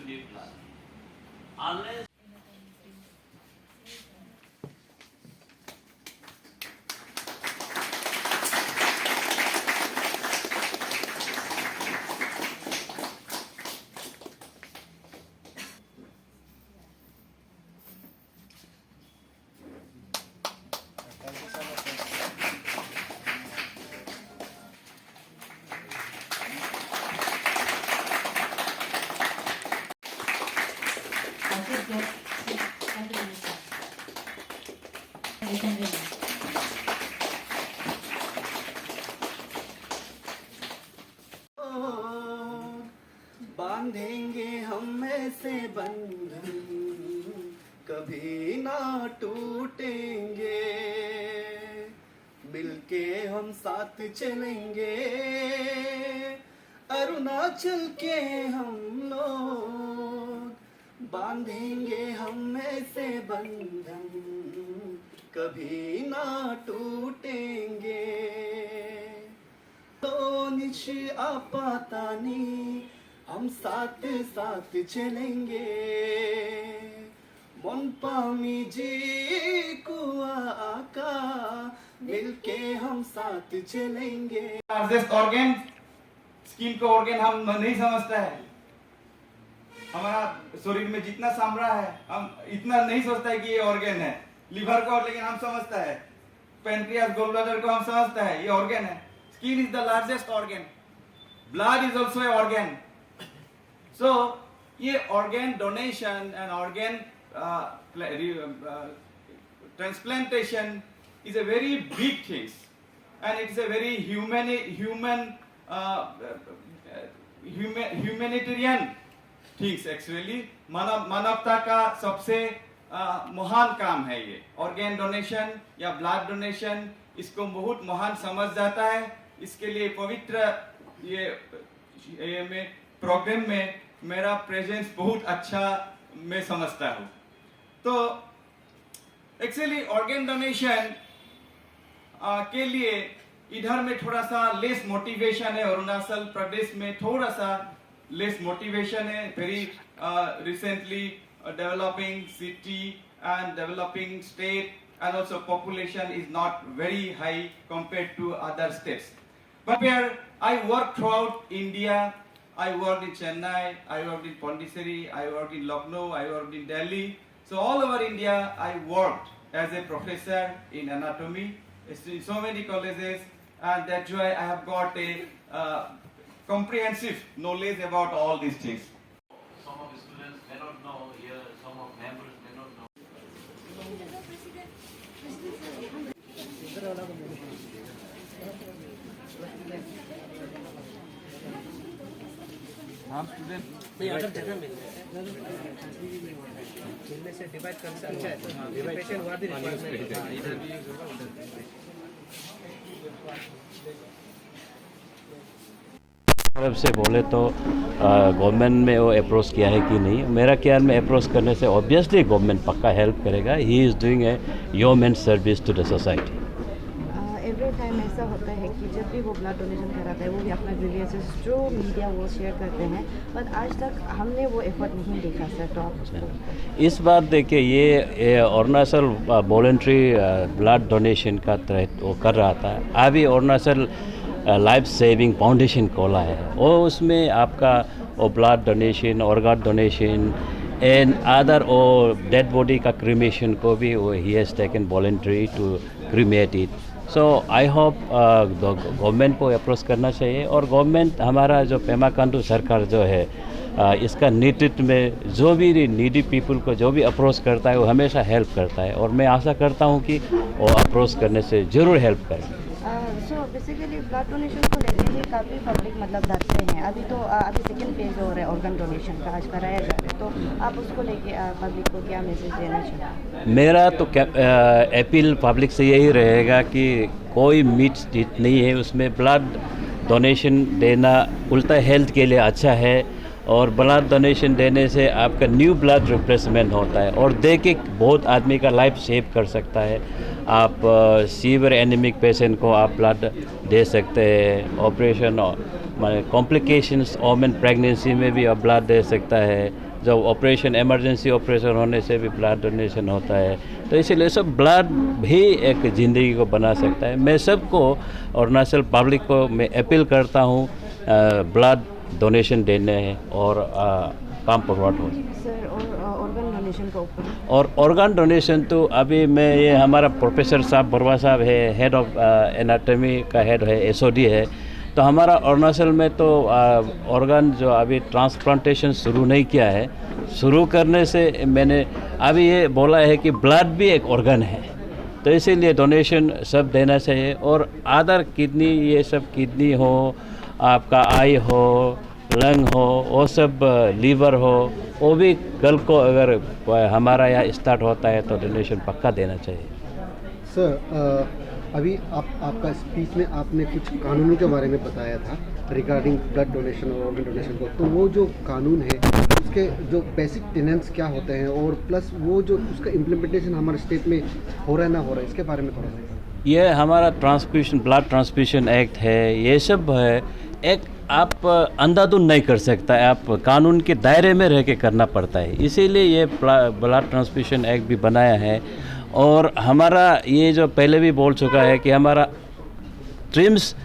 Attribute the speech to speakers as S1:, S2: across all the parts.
S1: need blood. Unless
S2: बांधेंगे हम ऐसे बंधन कभी ना टूटेंगे, मिलके हम साथ चलेंगे, अरुणाचल के हम लोग बांधेंगे हम ऐसे बंधन कभी ना टूटेंगे। तो निश आपातानी हम साथ साथ चलेंगे, मोनपामी जी कुआ आका मिलके हम साथ चलेंगे।
S3: लार्जेस्ट ऑर्गन स्किन का ऑर्गन हम नहीं समझता है। हमारा शरीर में जितना सामरा है हम इतना नहीं सोचता है कि ये ऑर्गन है। लिवर को लेकिन हम समझता है, पेनक्रियास गॉल ब्लैडर को हम समझता है ये ऑर्गन है। Skin is the largest organ, blood is also a organ. So ये organ donation and organ transplantation is a very big thing, and it's a very humanitarian things actually. मानवता का सबसे महान काम है ये ऑर्गन डोनेशन या ब्लड डोनेशन। इसको बहुत महान समझ जाता है। इसके लिए पवित्र ये प्रोग्राम में मेरा प्रेजेंस बहुत अच्छा मैं समझता हूँ। तो एक्चुअली ऑर्गन डोनेशन के लिए इधर में थोड़ा सा लेस मोटिवेशन है, अरुणाचल प्रदेश में थोड़ा सा लेस मोटिवेशन है। Very recently developing city and developing state and also population is not very high compared to other states. But where I work throughout India, I worked in Chennai, I worked in Pondicherry, I worked in Lucknow, I worked in Delhi. So all over India, I worked as a professor in anatomy in so many colleges, and that's why I have got a comprehensive knowledge about all these things.
S1: some of the students may not know here, some of members may not know.
S4: मिलने से divide करने से अच्छा है। Patient हुआ भी
S5: तरफ से बोले तो गवर्नमेंट में वो अप्रोच किया है कि नहीं। मेरा ख्याल में अप्रोच करने से ऑब्वियसली गवर्नमेंट पक्का हेल्प करेगा। He is doing a human service to the society.
S6: Every time ऐसा होता है कि जब भी वो ब्लड डोनेशन कराता है वो भी अपना ग्रीवियंसेस जो मीडिया वो शेयर करते हैं, बट आज तक हमने वो एफर्ट नहीं देखा सर। तो
S5: इस बार देखिए ये अरुणाचल वॉलंटरी ब्लड डोनेशन का वो कर रहा था। अभी अरुणाचल लाइफ सेविंग फाउंडेशन खोला है, और उसमें आपका वो blood donation, organ donation and other और डेड बॉडी का क्रीमेशन को भी वो he has taken voluntary to cremate it. So I hope government को अप्रोच करना चाहिए, और गवर्नमेंट हमारा जो पेमा खांडू सरकार जो है इसका नेतृत्व में जो भी नीडी पीपल को जो भी अप्रोच करता है वो हमेशा हेल्प करता है, और मैं आशा करता हूँ कि वो अप्रोच करने से ज़रूर हेल्प करें।
S6: सो बेसिकली ब्लड डोनेशन को लेकर ही काफ़ी पब्लिक मतलब डरते हैं। अभी तो अभी सेकेंड फेज हो रहा है ऑर्गन डोनेशन का, आज कराया जा रहा है, तो आप उसको लेके पब्लिक को क्या मैसेज देना चाहिए?
S5: मेरा तो अपील पब्लिक से यही रहेगा कि कोई मीट चीट नहीं है उसमें। ब्लड डोनेशन देना उल्टा हेल्थ के लिए अच्छा है, और ब्लड डोनेशन देने से आपका न्यू ब्लड रिप्लेसमेंट होता है, और दे के बहुत आदमी का लाइफ सेव कर सकता है। आप सीवियर एनीमिक पेशेंट को आप ब्लड दे सकते हैं। ऑपरेशन कॉम्प्लिकेशंस वोमेन प्रेगनेंसी में भी आप ब्लड दे सकता है। जब ऑपरेशन इमरजेंसी ऑपरेशन होने से भी ब्लड डोनेशन होता है। तो इसीलिए सब ब्लड भी एक ज़िंदगी को बना सकता है। मैं सबको अरुणाचल पब्लिक को मैं अपील करता हूँ ब्लड डोनेशन देने और काम फॉरवर्ड हो।
S6: सर, और ऑर्गन डोनेशन का ऊपर
S5: और ऑर्गन डोनेशन तो अभी मैं ये हमारा प्रोफेसर साहब बरवा साहब है, हेड ऑफ एनाटॉमी का हेड है, एसओडी है। तो हमारा अरुणाचल में तो ऑर्गन जो अभी ट्रांसप्लांटेशन शुरू नहीं किया है। शुरू करने से मैंने अभी ये बोला है कि ब्लड भी एक ऑर्गन है, तो इसीलिए डोनेशन सब देना चाहिए। और अदर किडनी, ये सब किडनी हो, आपका आई हो, लंग हो, वो सब लीवर हो, वो भी कल को अगर हमारा यहाँ स्टार्ट होता है तो डोनेशन पक्का देना चाहिए।
S7: सर, अभी आपका स्पीच में आपने कुछ कानूनों के बारे में बताया था रिगार्डिंग ब्लड डोनेशन और ऑर्गन डोनेशन को, तो वो जो कानून है उसके जो बेसिक टेनेंट्स क्या होते हैं और प्लस वो जो उसका इम्प्लीमेंटेशन हमारे स्टेट में हो रहा है ना हो रहा है, इसके बारे में थोड़ा सा।
S5: ये हमारा ट्रांसफ्यूशन ब्लड ट्रांसफ्यूशन एक्ट है, ये सब है। एक आप अंधाधुन नहीं कर सकता है, आप कानून के दायरे में रह के करना पड़ता है, इसीलिए ये ब्लड ट्रांसफ्यूशन एक्ट भी बनाया है। और हमारा ये जो पहले भी बोल चुका है कि हमारा ट्रिम्स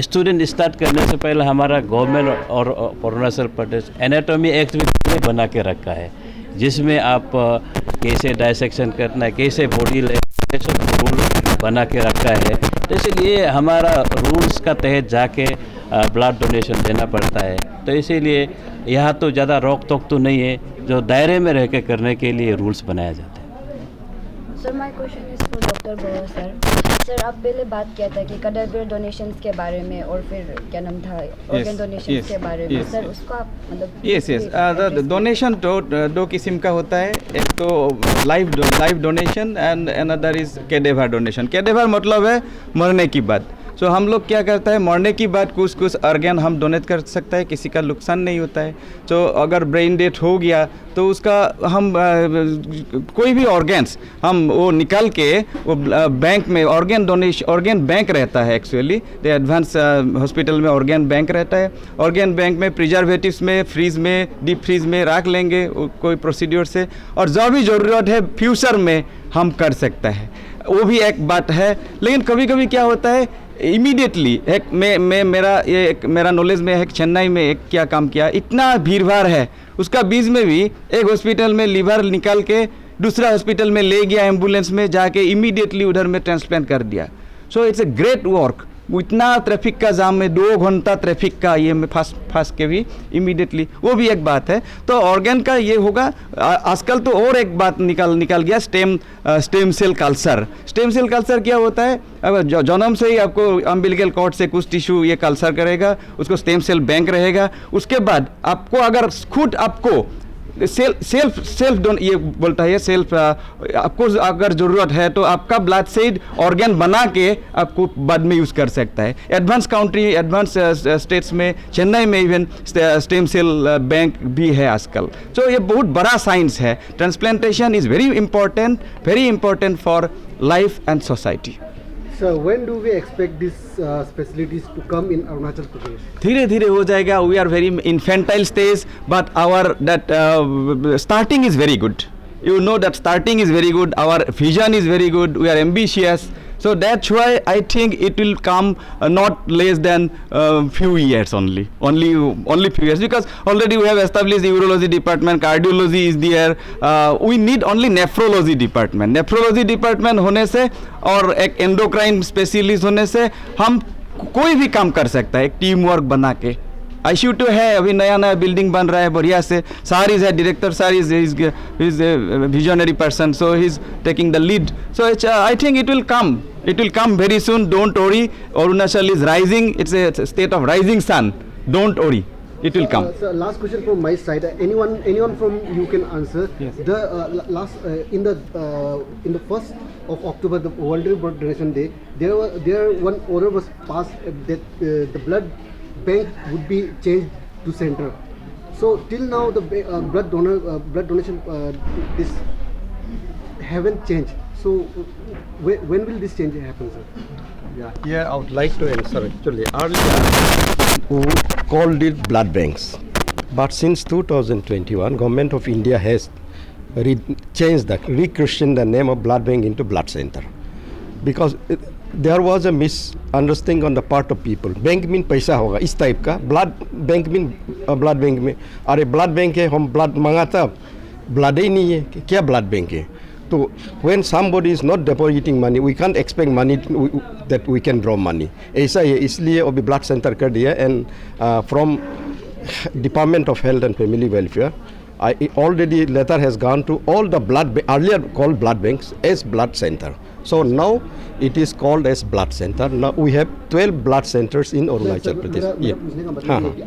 S5: स्टूडेंट स्टार्ट करने से पहले हमारा गवर्नमेंट और अरुणाचल प्रदेश एनाटॉमी एक्ट भी बना के रखा है, जिसमें आप कैसे डायसेक्शन करना है, कैसे बॉडी रूल बना के रखा है। तो इसलिए हमारा रूल्स का तहत जाके ब्लड डोनेशन देना पड़ता है। तो इसीलिए यहाँ तो ज़्यादा रोक टोक तो नहीं है, जो दायरे में रह के करने के लिए रूल्स बनाया जाता है।
S8: Sir, my question is for doctor Boro sir. Sir, आप पहले बात किया था कि कैडेवर डोनेशंस के बारे में और फिर क्या नाम था ऑर्गन डोनेशंस के बारे में। सर, उसको आप मतलब
S3: यस डोनेशन तो दो किस्म का होता है, एक तो live donation and another is cadaver donation. Cadaver मतलब है मरने की बाद। सो हम लोग क्या करता है, मरने की बाद कुछ ऑर्गन हम डोनेट कर सकता है, किसी का नुकसान नहीं होता है। तो अगर ब्रेन डेथ हो गया तो उसका हम कोई भी ऑर्गन्स हम वो निकाल के वो बैंक में ऑर्गन बैंक रहता है। एक्चुअली द एडवांस हॉस्पिटल में ऑर्गन बैंक रहता है। ऑर्गन बैंक में प्रिजर्वेटिव्स में, फ्रीज में, डीप फ्रीज में रख लेंगे कोई प्रोसीड्योर से, और जो भी ज़रूरत है फ्यूचर में हम कर सकते हैं, वो भी एक बात है। लेकिन कभी कभी क्या होता है, इमीडिएटली एक मेरा नॉलेज में है, चेन्नई में एक क्या काम किया, इतना भीड़ भाड़ है, उसका बीच में भी एक हॉस्पिटल में लीवर निकाल के दूसरा हॉस्पिटल में ले गया एम्बुलेंस में, जाके इमीडिएटली उधर में ट्रांसप्लांट कर दिया। So it's a great work. इतना ट्रैफिक का जाम में 2 घंटा ट्रैफिक का ये में फंस के भी इमीडिएटली, वो भी एक बात है। तो ऑर्गन का ये होगा। आजकल तो और एक बात निकल गया, stem cell culture. Stem cell culture क्या होता है, अगर जन्म से ही आपको अम्बिलिकल कॉर्ड से कुछ टिश्यू ये कल्चर करेगा, उसको स्टेम सेल बैंक रहेगा। उसके बाद आपको अगर खुद आपको सेल्फ ये बोलता है, सेल्फ आपको अगर ज़रूरत है तो आपका ब्लड से ऑर्गन बना के आपको बाद में यूज़ कर सकता है। एडवांस स्टेट्स में, चेन्नई में इवन स्टेम सेल बैंक भी है आजकल। तो ये बहुत बड़ा साइंस है। Transplantation is very important for life and society.
S7: So when do we expect these facilities to come in Arunachal Pradesh?
S3: धीरे धीरे हो जाएगा। We are very infantile stage, but our starting is very good. You know that starting is very good. Our vision is very good. We are ambitious. So that's why I think it will come not less than few years only few years, because already we have established the urology department, cardiology is there. We need only nephrology department होने से और एक endocrine specialist होने से हम कोई भी काम कर सकता है, एक टीम वर्क बना के। ICU तो है, अभी नया बिल्डिंग बन रहा है बढ़िया से। सर इज है director, sir is visionary person, so he is taking the lead. So I think it will come very soon. Don't worry, Arunachal is rising. It's a state of rising sun. Don't worry, it will come.
S7: So last question from my side. Anyone from you can answer.
S3: Yes.
S7: The in the 1st of October, the World Blood Donation Day, there one order was passed that the blood bank would be changed to center. So till now the blood donation this haven't changed. So when will this change happen, sir?
S9: Yeah, I would like to answer. Actually, earlier we called it blood banks, But since 2021, Government of India has changed rechristened the name of blood bank into blood center, because there was a misunderstanding on the part of people. Bank mean पैसा होगा इस type का, blood bank mean blood bank में, अरे blood bank है, हम blood मांगा था, ब्लड ही नहीं है, क्या ब्लड बैंक है? तो when somebody is not depositing money, we can't expect money that we can draw money. ऐसा है, इसलिए अभी ब्लड सेंटर कर दिया. And from Department of Health and Family Welfare, already letter has gone to all the earlier called blood banks as blood center. So now it is called as blood center. Now we have 12 blood centers in Arunachal Pradesh.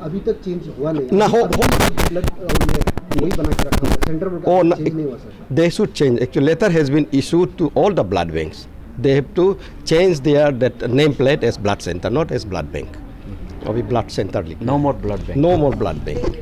S7: अभी तक change हुआ नहीं
S9: ना हो
S7: वही बना के रखा है सेंटर में चेंज नहीं हुआ sir.
S9: They should change. Actually, letter has been issued to all the blood banks. They have to change their nameplate as blood center, not as blood bank. अभी blood center लिखना.
S5: No more blood bank.
S9: No more blood bank.